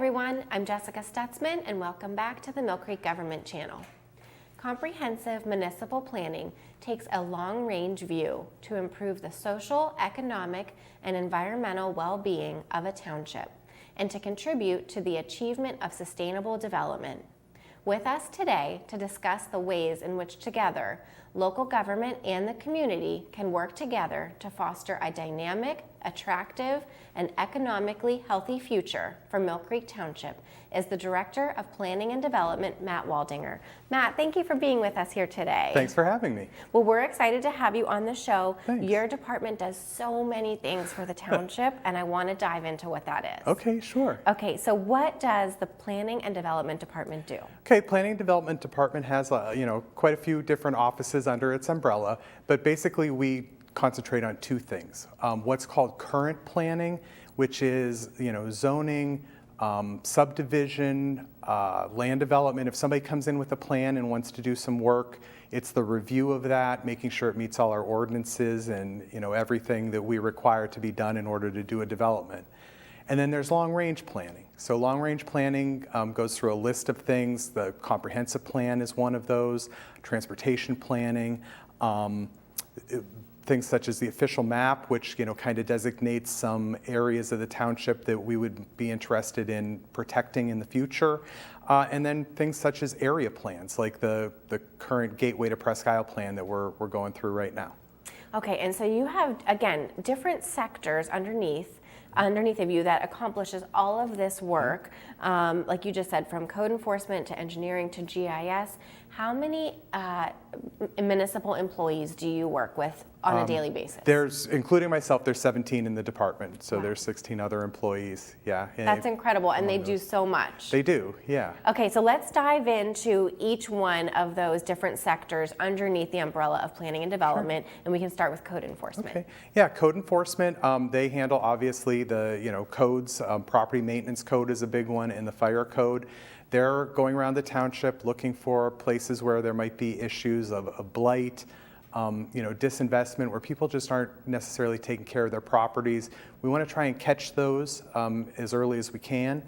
everyone, I'm Jessica Stutzman and welcome back to the Millcreek Government Channel. Comprehensive municipal planning takes a long-range view to improve the social, economic, and environmental well-being of a township and to contribute to the achievement of sustainable development. With us today to discuss the ways in which together local government and the community can work together to foster a dynamic, attractive, and economically healthy future for Millcreek Township is the Director of Planning and Development, Matt Waldinger. Matt, thank you for being with us here today. Thanks for having me. Well, we're excited to have you on the show. Thanks. Your department does so many things for the township, and I want to dive into what that is. Okay, sure. Okay, so what does the Planning and Development Department do? Okay, Planning and Development Department has quite a few different offices under its umbrella, but basically we concentrate on two things. What's called current planning, which is zoning, subdivision, land development. If somebody comes in with a plan and wants to do some work, it's the review of that, making sure it meets all our ordinances and everything that we require to be done in order to do a development. And then there's long-range planning. So long-range planning goes through a list of things. The comprehensive plan is one of those, transportation planning, things such as the official map, which kind of designates some areas of the township that we would be interested in protecting in the future, and then things such as area plans, like the current Gateway to Presque Isle plan that we're going through right now. Okay, and so you have, again, different sectors underneath of you that accomplishes all of this work, like you just said, from code enforcement to engineering to GIS. How many municipal employees do you work with on a daily basis? Including myself, there's 17 in the department, so Wow. There's 16 other employees, yeah. That's incredible, and they do so much. They do, yeah. Okay, so let's dive into each one of those different sectors underneath the umbrella of planning and development, and we can start with code enforcement. Okay, yeah, code enforcement, they handle obviously the codes. Property maintenance code is a big one, and the fire code. They're going around the township looking for places where there might be issues of blight, disinvestment, where people just aren't necessarily taking care of their properties. We want to try and catch those as early as we can.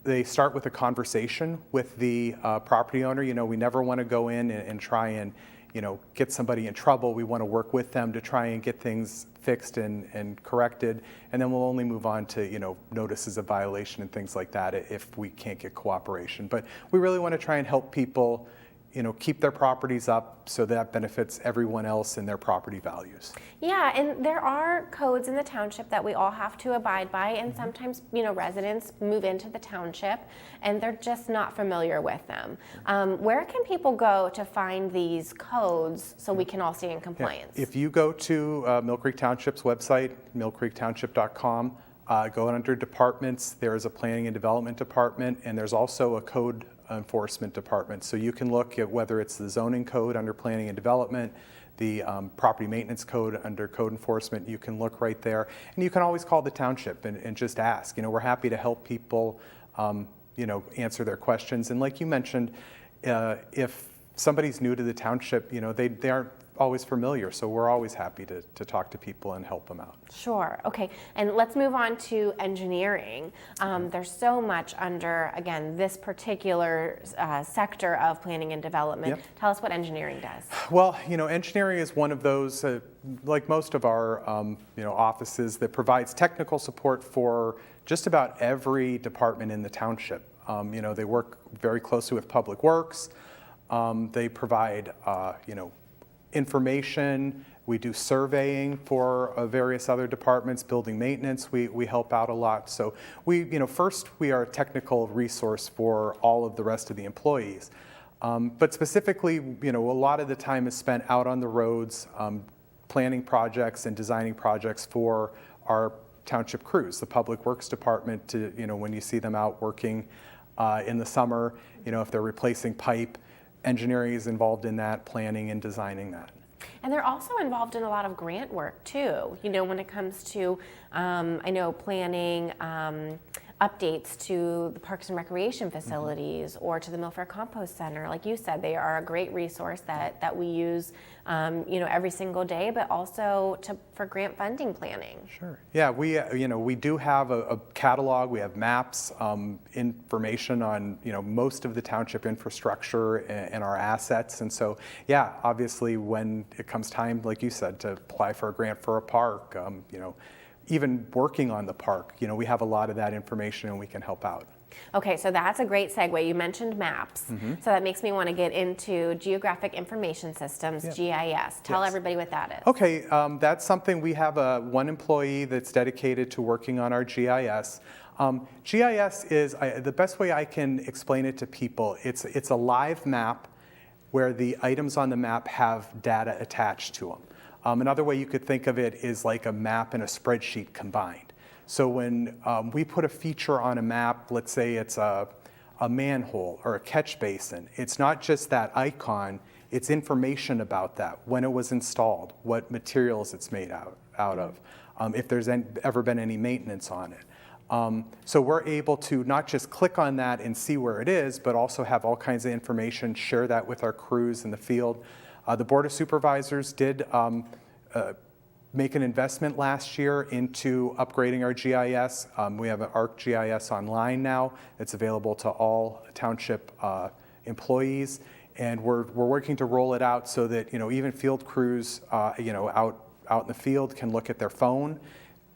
They start with a conversation with the property owner. We never want to go in and try and get somebody in trouble. We want to work with them to try and get things fixed and corrected, and then we'll only move on to notices of violation and things like that if we can't get cooperation. But we really want to try and help people keep their properties up so that benefits everyone else in their property values. Yeah, and there are codes in the township that we all have to abide by, and sometimes, residents move into the township and they're just not familiar with them. Where can people go to find these codes so we can all stay in compliance? Yeah. If you go to Millcreek Township's website, millcreektownship.com, go under departments, there is a planning and development department, and there's also a code enforcement department. So you can look at whether it's the zoning code under planning and development, the property maintenance code under code enforcement. You can look right there, and you can always call the township and just ask. We're happy to help people answer their questions. And like you mentioned, if somebody's new to the township, they aren't always familiar, so we're always happy to talk to people and help them out. Sure, okay, and let's move on to engineering. There's so much under, again, this particular sector of planning and development. Yep. Tell us what engineering does. Well, engineering is one of those, like most of our offices, that provides technical support for just about every department in the township. They work very closely with Public Works. They provide, information. We do surveying for various other departments, building maintenance. We help out a lot. So first we are a technical resource for all of the rest of the employees. But specifically, a lot of the time is spent out on the roads, planning projects and designing projects for our township crews, the Public Works Department. To when you see them out working in the summer, if they're replacing pipe, engineering is involved in that, planning and designing that. And they're also involved in a lot of grant work too, when it comes to, I know, planning updates to the Parks and Recreation facilities or to the Millfair Compost Center. Like you said, they are a great resource that we use every single day, but also for grant funding planning. Sure. Yeah, we do have a catalog. We have maps, information on most of the township infrastructure and our assets. And so, yeah, obviously when it comes time, like you said, to apply for a grant for a park, even working on the park, we have a lot of that information and we can help out. Okay, so that's a great segue. You mentioned maps. So that makes me want to get into Geographic Information Systems, GIS. Tell everybody what that is. Okay, that's something we have one employee that's dedicated to working on our GIS. GIS is, the best way I can explain it to people, it's a live map where the items on the map have data attached to them. Another way you could think of it is like a map and a spreadsheet combined. So when we put a feature on a map, let's say it's a manhole or a catch basin, it's not just that icon, it's information about that, when it was installed, what materials it's made out of, if there's ever been any maintenance on it. So we're able to not just click on that and see where it is, but also have all kinds of information, share that with our crews in the field. The Board of Supervisors did make an investment last year into upgrading our GIS. We have an ArcGIS online now. It's available to all township employees, and we're working to roll it out so that even field crews out in the field can look at their phone,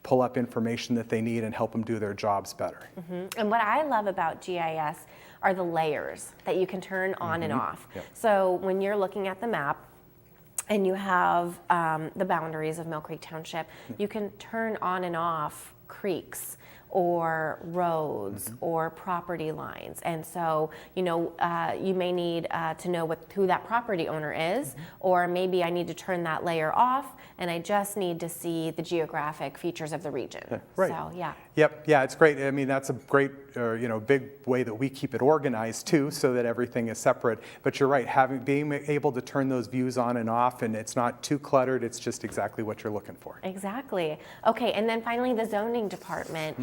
pull up information that they need, and help them do their jobs better. And what I love about GIS are the layers that you can turn on and off. Yep. So when you're looking at the map and you have the boundaries of Millcreek Township, you can turn on and off creeks or roads or property lines. And so, you may need to know who that property owner is, or maybe I need to turn that layer off and I just need to see the geographic features of the region. Right. So, yeah. Yep. Yeah, it's great. I mean, that's a great, big way that we keep it organized too, so that everything is separate. But you're right, being able to turn those views on and off, and it's not too cluttered. It's just exactly what you're looking for. Exactly. Okay, and then finally, the zoning department.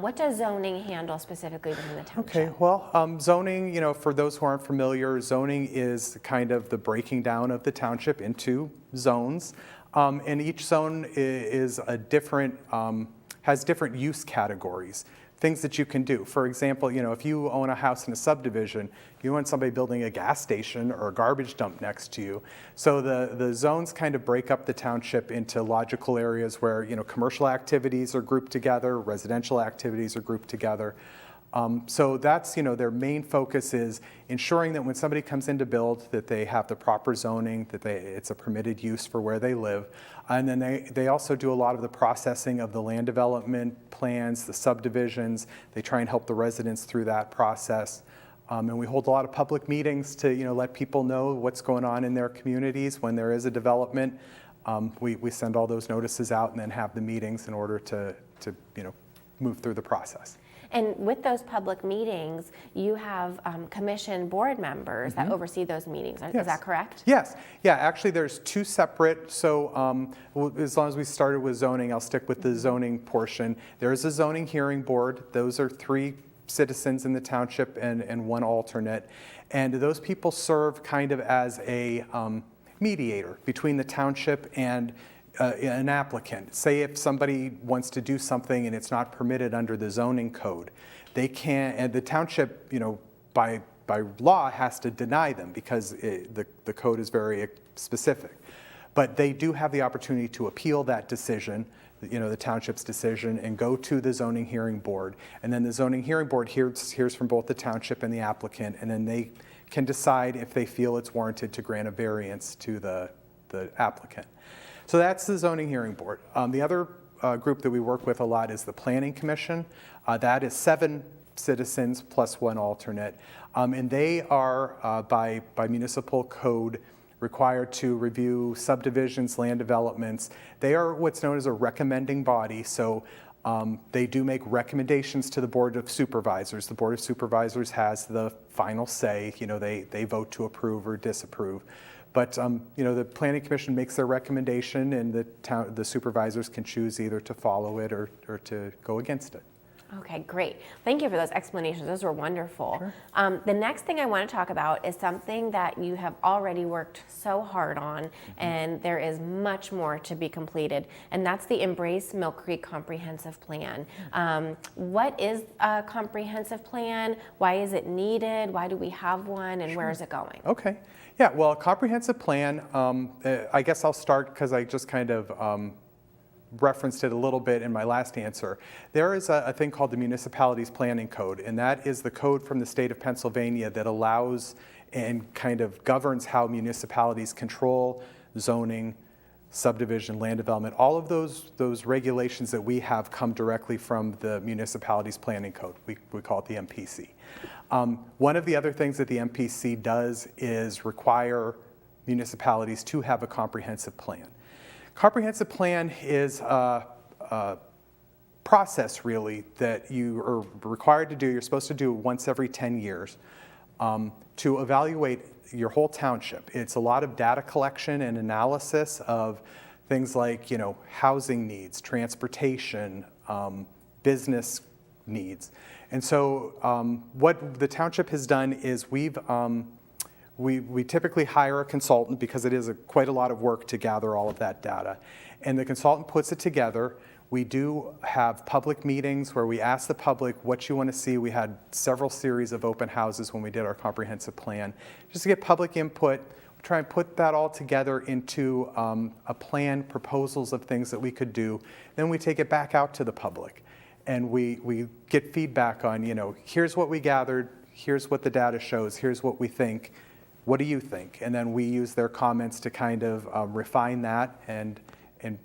What does zoning handle specifically within the township? Okay. Well, zoning, for those who aren't familiar, zoning is kind of the breaking down of the township into zones. And each zone is a different, has different use categories, things that you can do. For example, if you own a house in a subdivision, you want somebody building a gas station or a garbage dump next to you. So the zones kind of break up the township into logical areas where, commercial activities are grouped together, residential activities are grouped together. So that's, their main focus is ensuring that when somebody comes in to build, that they have the proper zoning, that it's a permitted use for where they live. And then they also do a lot of the processing of the land development plans, the subdivisions. They try and help the residents through that process. And we hold a lot of public meetings to, let people know what's going on in their communities when there is a development. We send all those notices out and then have the meetings in order to move through the process. And with those public meetings, you have commission board members that oversee those meetings. Is that correct? Yes. Yeah, actually there's two separate, so as long as we started with zoning, I'll stick with the zoning portion. There's a zoning hearing board. Those are 3 citizens in the township and 1 alternate. And those people serve kind of as a mediator between the township and an applicant. Say if somebody wants to do something and it's not permitted under the zoning code, they can't, and the township, by law has to deny them because the code is very specific. But they do have the opportunity to appeal that decision, the township's decision, and go to the zoning hearing board. And then the zoning hearing board hears from both the township and the applicant, and then they can decide if they feel it's warranted to grant a variance to the applicant. So that's the zoning hearing board. The other group that we work with a lot is the planning commission. That is 7 citizens plus 1 alternate. And they are, by municipal code, required to review subdivisions, land developments. They are what's known as a recommending body. So they do make recommendations to the Board of Supervisors. The Board of Supervisors has the final say. They vote to approve or disapprove. But the Planning Commission makes their recommendation, and the supervisors can choose either to follow it or to go against it. Okay, great. Thank you for those explanations. Those were wonderful. Sure. The next thing I want to talk about is something that you have already worked so hard on, and there is much more to be completed, and that's the Embrace Millcreek Comprehensive Plan. What is a comprehensive plan? Why is it needed? Why do we have one, and where is it going? Okay. Yeah, well, a comprehensive plan, I guess I'll start because I just kind of referenced it a little bit in my last answer. There is a thing called the Municipalities Planning Code, and that is the code from the state of Pennsylvania that allows and kind of governs how municipalities control zoning, subdivision, land development. All of those regulations that we have come directly from the Municipalities Planning Code. We call it the MPC. One of the other things that the MPC does is require municipalities to have a comprehensive plan. Comprehensive plan is a process, really, that you are required to do. You're supposed to do once every 10 years to evaluate your whole township. It's a lot of data collection and analysis of things like, housing needs, transportation, business needs. And so what the township has done is we typically hire a consultant because it is quite a lot of work to gather all of that data. And the consultant puts it together. We do have public meetings where we ask the public what you want to see. We had several series of open houses when we did our comprehensive plan, just to get public input. We try and put that all together into a plan, proposals of things that we could do. Then we take it back out to the public. And we get feedback on, here's what we gathered, here's what the data shows, here's what we think. What do you think? And then we use their comments to kind of refine that and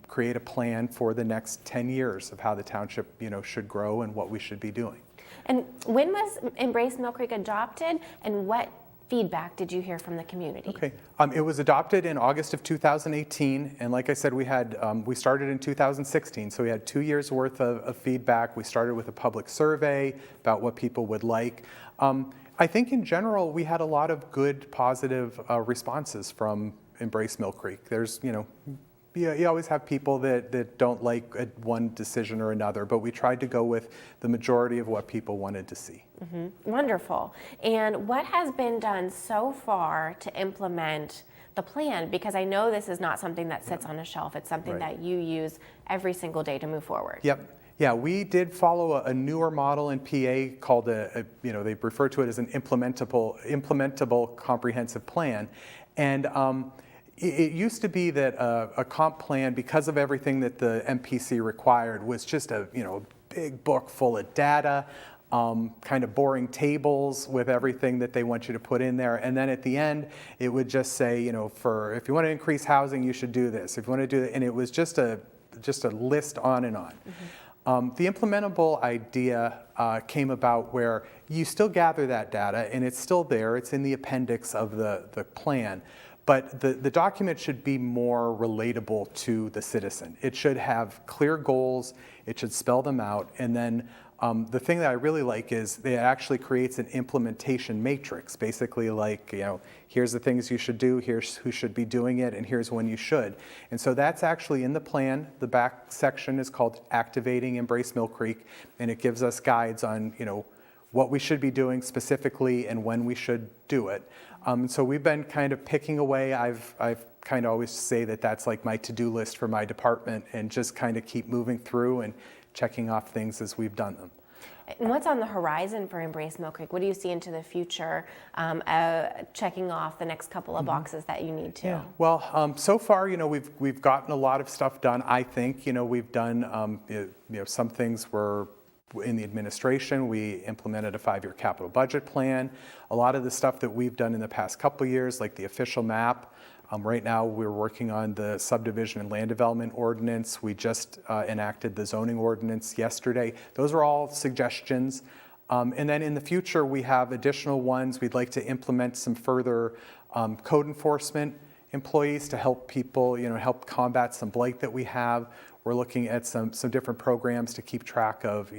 create a plan for the next 10 years of how the township, should grow and what we should be doing. And when was Embrace Millcreek adopted, and what feedback did you hear from the community? Okay, it was adopted in August of 2018, and like I said, we started in 2016, so we had 2 years worth of feedback. We started with a public survey about what people would like. I think in general, we had a lot of good, positive responses from Embrace Millcreek. There's, you always have people that don't like one decision or another, but we tried to go with the majority of what people wanted to see. Mm-hmm. Wonderful. And what has been done so far to implement the plan? Because I know this is not something that sits on a shelf. It's something that you use every single day to move forward. Yep. Yeah, we did follow a newer model in PA called they refer to it as an implementable comprehensive plan. And it used to be that a comp plan, because of everything that the MPC required, was just a big book full of data, kind of boring tables with everything that they want you to put in there. And then at the end, it would just say, if you want to increase housing, you should do this. If you want to do that, and it was just a list on and on. Mm-hmm. The implementable idea came about where you still gather that data, and it's still there. It's in the appendix of the plan. But the document should be more relatable to the citizen. It should have clear goals. It should spell them out. And then the thing that I really like is it actually creates an implementation matrix, basically like, here's the things you should do, here's who should be doing it, and here's when you should. And so that's actually in the plan. The back section is called Activating Embrace Millcreek, and it gives us guides on, what we should be doing specifically and when we should do it. So we've been kind of picking away. I've kind of always say that that's like my to-do list for my department, and just kind of keep moving through and checking off things as we've done them. And what's on the horizon for Embrace Millcreek? What do you see into the future, checking off the next couple of boxes that you need to? Yeah. Well, so far, we've gotten a lot of stuff done. I think, we've done, some things were in the administration. We implemented a 5-year capital budget plan. A lot of the stuff that we've done in the past couple of years, like the official map. Right now, we're working on the subdivision and land development ordinance. We just enacted the zoning ordinance yesterday. Those are all suggestions. And then in the future, we have additional ones. We'd like to implement some further code enforcement employees to help people, help combat some blight that we have. We're looking at some different programs to keep track of,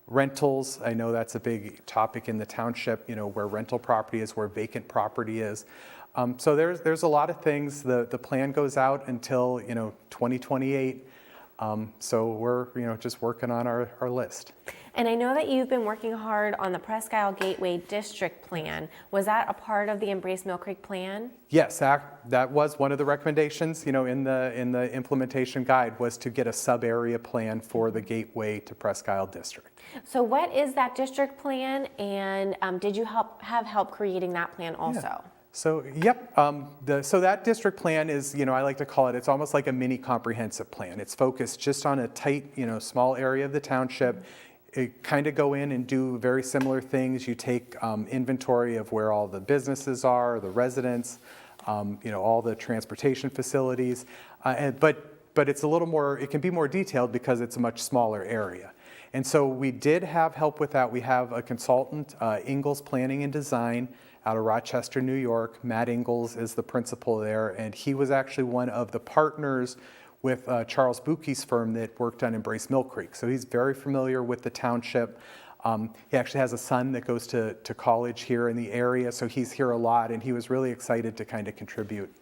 rentals. I know that's a big topic in the township, where rental property is, where vacant property is. So there's a lot of things. The plan goes out until 2028. So we're just working on our list. And I know that you've been working hard on the Presque Isle Gateway District Plan. Was that a part of the Embrace Millcreek plan? Yes, that was one of the recommendations, in the implementation guide, was to get a sub-area plan for the Gateway to Presque Isle District. So what is that district plan, and did you have help creating that plan also? Yeah. So, yep, so that district plan is, I like to call it, it's almost like a mini comprehensive plan. It's focused just on a tight, small area of the township. It kind of go in and do very similar things. You take inventory of where all the businesses are, the residents, all the transportation facilities, but it's a little more, it can be more detailed because it's a much smaller area. And so we did have help with that. We have a consultant, Ingalls Planning and Design, out of Rochester, New York. Matt Ingalls is the principal there, and he was actually one of the partners with Charles Bucke's firm that worked on Embrace Millcreek. So he's very familiar with the township. He actually has a son that goes to college here in the area, so he's here a lot, and he was really excited to kind of contribute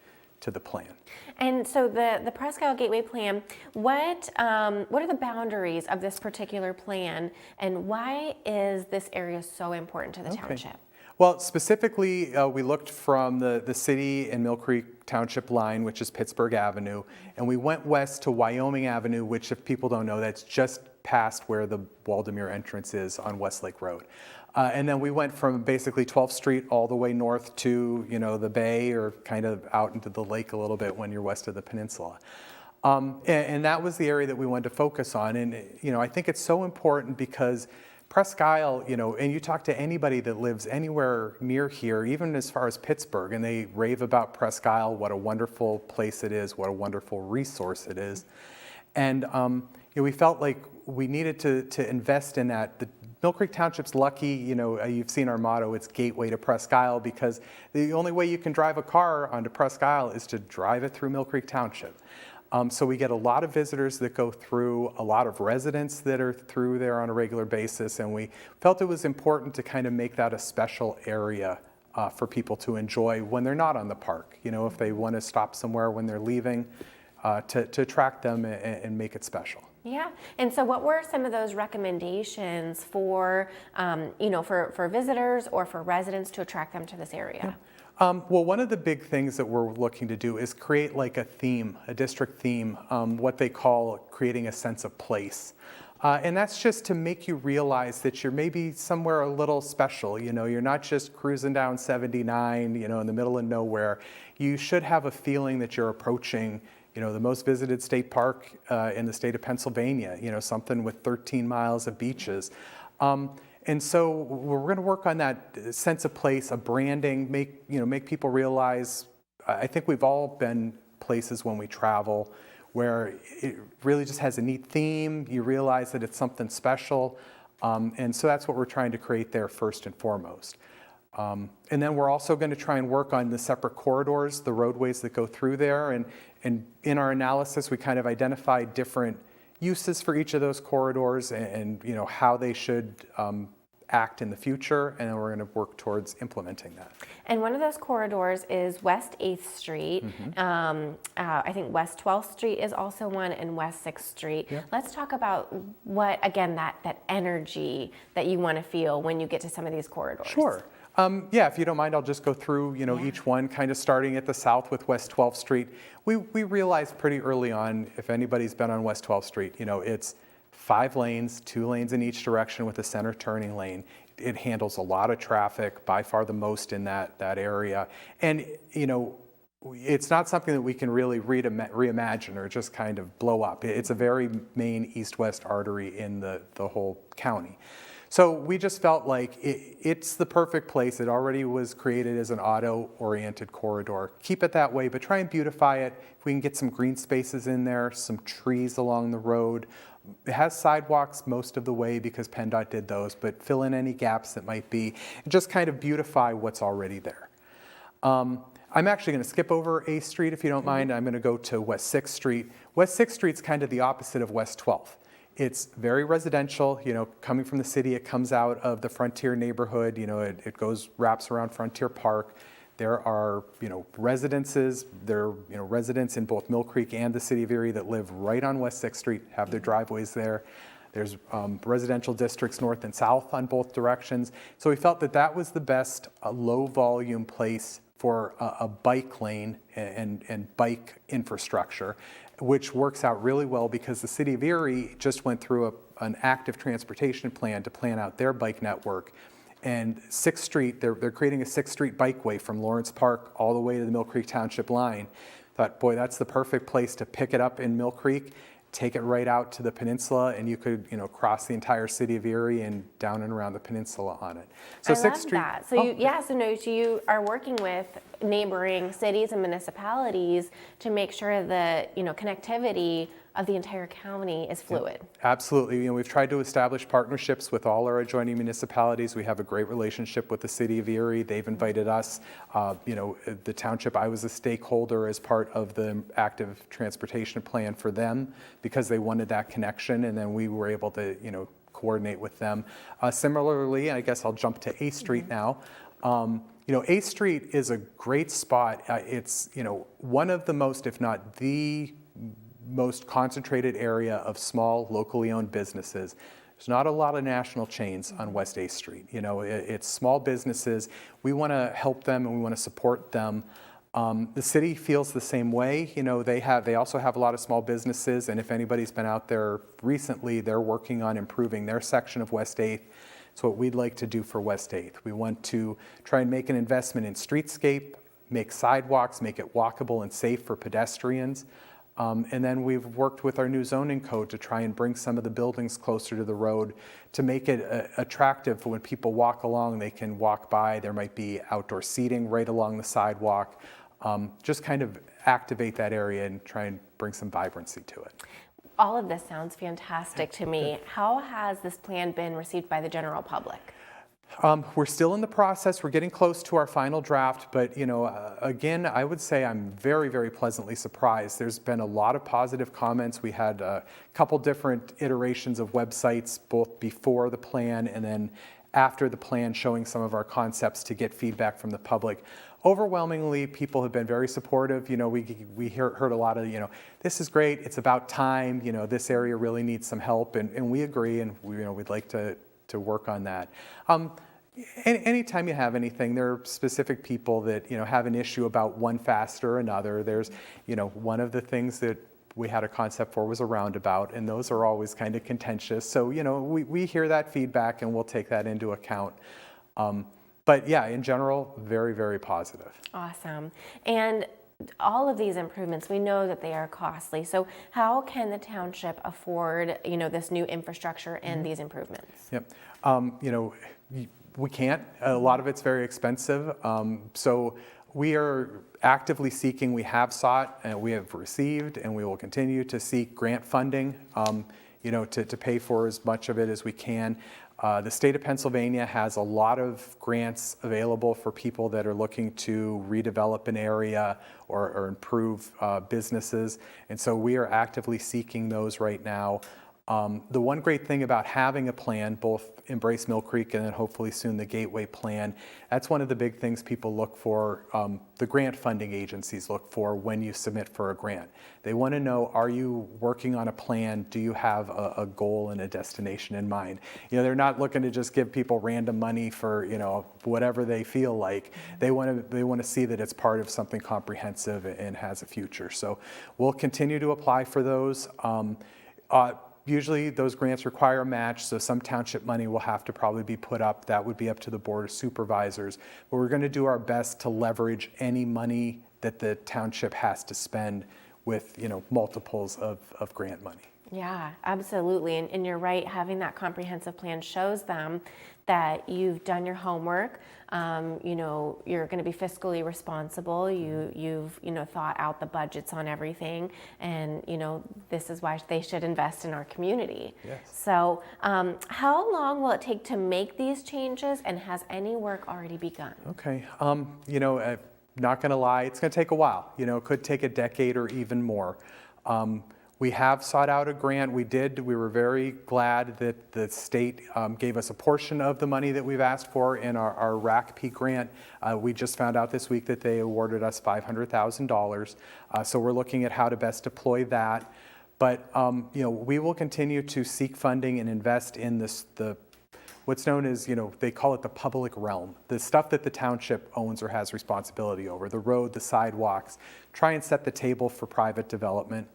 to the plan. And so the Presque Isle Gateway plan, what are the boundaries of this particular plan, and why is this area so important to the township? Well, specifically, we looked from the city and Millcreek Township line, which is Pittsburgh Avenue, and we went west to Wyoming Avenue, which, if people don't know, that's just past where the Waldemere entrance is on Westlake Road. And then we went from basically 12th Street all the way north to, the bay, or kind of out into the lake a little bit when you're west of the peninsula. And that was the area that we wanted to focus on. And, I think it's so important because Presque Isle, and you talk to anybody that lives anywhere near here, even as far as Pittsburgh, and they rave about Presque Isle, what a wonderful place it is, what a wonderful resource it is. And we felt like we needed to invest in that. The Millcreek Township's lucky, you've seen our motto, it's Gateway to Presque Isle, because the only way you can drive a car onto Presque Isle is to drive it through Millcreek Township. So we get a lot of visitors that go through, a lot of residents that are through there on a regular basis, and we felt it was important to kind of make that a special area for people to enjoy when they're not on the park. If they want to stop somewhere when they're leaving, to attract them and make it special. Yeah, and so what were some of those recommendations for, for visitors or for residents to attract them to this area? Yeah. Well, one of the big things that we're looking to do is create like a theme, a district theme, what they call creating a sense of place. And that's just to make you realize that you're maybe somewhere a little special. You're not just cruising down 79, in the middle of nowhere. You should have a feeling that you're approaching, the most visited state park in the state of Pennsylvania, something with 13 miles of beaches. And so we're going to work on that sense of place, a branding, make people realize. I think we've all been places when we travel where it really just has a neat theme. You realize that it's something special, and so that's what we're trying to create there first and foremost. And then we're also going to try and work on the separate corridors, the roadways that go through there, and in our analysis we kind of identified different uses for each of those corridors and how they should act in the future, and then we're going to work towards implementing that. And one of those corridors is West 8th Street. Mm-hmm. I think West 12th Street is also one, and West 6th Street. Yeah. Let's talk about what, again, that energy that you want to feel when you get to some of these corridors. Sure. Yeah, if you don't mind, I'll just go through, each one, kind of starting at the south with West 12th Street. We realized pretty early on, if anybody's been on West 12th Street, it's 5 lanes, 2 lanes in each direction with a center turning lane. It handles a lot of traffic, by far the most in that area. And, it's not something that we can really reimagine or just kind of blow up. It's a very main east-west artery in the whole county. So we just felt like it's the perfect place. It already was created as an auto-oriented corridor. Keep it that way, but try and beautify it. If we can get some green spaces in there, some trees along the road. It has sidewalks most of the way because PennDOT did those, but fill in any gaps that might be and just kind of beautify what's already there. I'm actually going to skip over 8th Street if you don't mind. I'm going to go to West 6th Street. West 6th Street's kind of the opposite of West 12th. It's very residential, coming from the city. It comes out of the Frontier neighborhood, it wraps around Frontier Park. There are, residences. There are, residents in both Millcreek and the city of Erie that live right on West 6th Street, have their driveways there. There's residential districts north and south on both directions. So we felt that that was the best low volume place for a bike lane and bike infrastructure, which works out really well because the city of Erie just went through an active transportation plan to plan out their bike network. And 6th Street, they're creating a 6th Street bikeway from Lawrence Park all the way to the Millcreek Township line. Thought, boy, that's the perfect place to pick it up in Millcreek, take it right out to the peninsula, and you could, cross the entire city of Erie and down and around the peninsula on it. So I 6th love Street. that. So you are working with neighboring cities and municipalities to make sure that connectivity of the entire county is fluid. Absolutely. We've tried to establish partnerships with all our adjoining municipalities. We have a great relationship with the city of Erie. They've invited us. The township, I was a stakeholder as part of the active transportation plan for them because they wanted that connection, and then we were able to, coordinate with them. Similarly, I guess I'll jump to 8th Street now. 8th Street is a great spot. It's, one of the most, if not the most concentrated area of small, locally owned businesses. There's not a lot of national chains on West 8th Street. It's small businesses. We want to help them and we want to support them. The city feels the same way. They also have a lot of small businesses, and if anybody's been out there recently, they're working on improving their section of West 8th. It's what we'd like to do for West 8th. We want to try and make an investment in streetscape, make sidewalks, make it walkable and safe for pedestrians. And then we've worked with our new zoning code to try and bring some of the buildings closer to the road to make it attractive for when people walk along, they can walk by. There might be outdoor seating right along the sidewalk. Just kind of activate that area and try and bring some vibrancy to it. All of this sounds fantastic to me. How has this plan been received by the general public? We're still in the process. We're getting close to our final draft, but again, I would say I'm very, very pleasantly surprised. There's been a lot of positive comments. We had a couple different iterations of websites, both before the plan and then after the plan, showing some of our concepts to get feedback from the public. Overwhelmingly, people have been very supportive. We heard a lot of, this is great. It's about time. This area really needs some help, and we agree, and we'd like to work on that. Anytime you have anything, there are specific people that have an issue about one facet or another. There's one of the things that we had a concept for was a roundabout, and those are always kind of contentious. So we hear that feedback and we'll take that into account. But yeah, in general, very, very positive. Awesome. And all of these improvements, we know that they are costly. So how can the township afford, this new infrastructure and these improvements? Yep. We can't. A lot of it's very expensive. So we are actively seeking, we have sought, and we have received, and we will continue to seek grant funding, to pay for as much of it as we can. The state of Pennsylvania has a lot of grants available for people that are looking to redevelop an area or improve businesses, and so we are actively seeking those right now. The one great thing about having a plan, both Embrace Millcreek and then hopefully soon the Gateway Plan, that's one of the big things people look for, the grant funding agencies look for when you submit for a grant. They want to know, are you working on a plan? Do you have a goal and a destination in mind? They're not looking to just give people random money for, whatever they feel like. They want to see that it's part of something comprehensive and has a future. So we'll continue to apply for those. Usually those grants require a match, so some township money will have to probably be put up. That would be up to the Board of Supervisors. But we're going to do our best to leverage any money that the township has to spend with multiples of grant money. Yeah, absolutely. And you're right, having that comprehensive plan shows them that you've done your homework. You're going to be fiscally responsible. You've thought out the budgets on everything, and this is why they should invest in our community. Yes. So, how long will it take to make these changes, and has any work already begun? Okay. Not going to lie, it's going to take a while. It could take a decade or even more. We have sought out a grant. We were very glad that the state gave us a portion of the money that we've asked for in our RACP grant. We just found out this week that they awarded us $500,000. So we're looking at how to best deploy that. But we will continue to seek funding and invest in what's known as, they call it the public realm, the stuff that the township owns or has responsibility over, the road, the sidewalks, try and set the table for private development.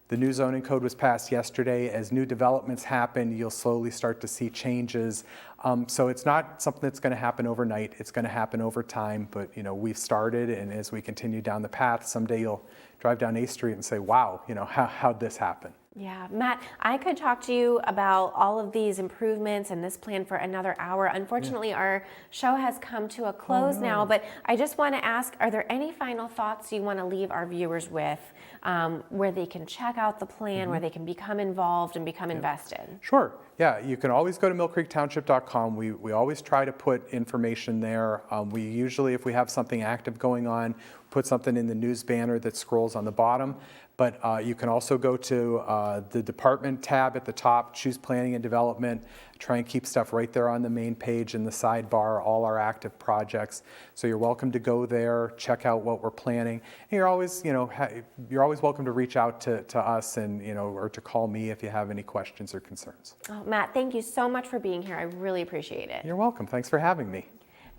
The new zoning code was passed yesterday. As new developments happen, you'll slowly start to see changes. So it's not something that's going to happen overnight. It's going to happen over time, but we've started, and as we continue down the path, someday you'll drive down 8th Street and say, wow, how'd this happen? Yeah, Matt, I could talk to you about all of these improvements and this plan for another hour. Unfortunately, our show has come to a close now, but I just want to ask, are there any final thoughts you want to leave our viewers with, where they can check out the plan, where they can become involved and become invested? Sure. Yeah, you can always go to millcreektownship.com. We always try to put information there. We usually, if we have something active going on, put something in the news banner that scrolls on the bottom. But you can also go to the department tab at the top, choose planning and development, try and keep stuff right there on the main page in the sidebar, all our active projects. So you're welcome to go there, check out what we're planning. And you're always, you're always welcome to reach out to us and, or to call me if you have any questions or concerns. Oh, Matt, thank you so much for being here. I really appreciate it. You're welcome. Thanks for having me.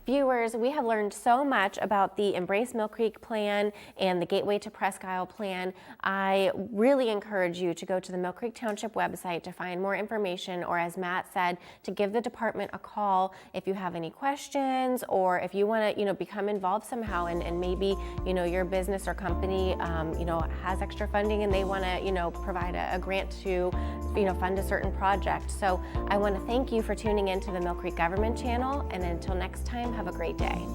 Viewers, we have learned so much about the Embrace Millcreek plan and the Gateway to Presque Isle plan. I really encourage you to go to the Millcreek Township website to find more information, or as Matt said, to give the department a call if you have any questions, or if you want to, become involved somehow, and maybe, your business or company, has extra funding and they want to, provide a grant to, fund a certain project. So I want to thank you for tuning into the Millcreek Government Channel, and until next time, have a great day.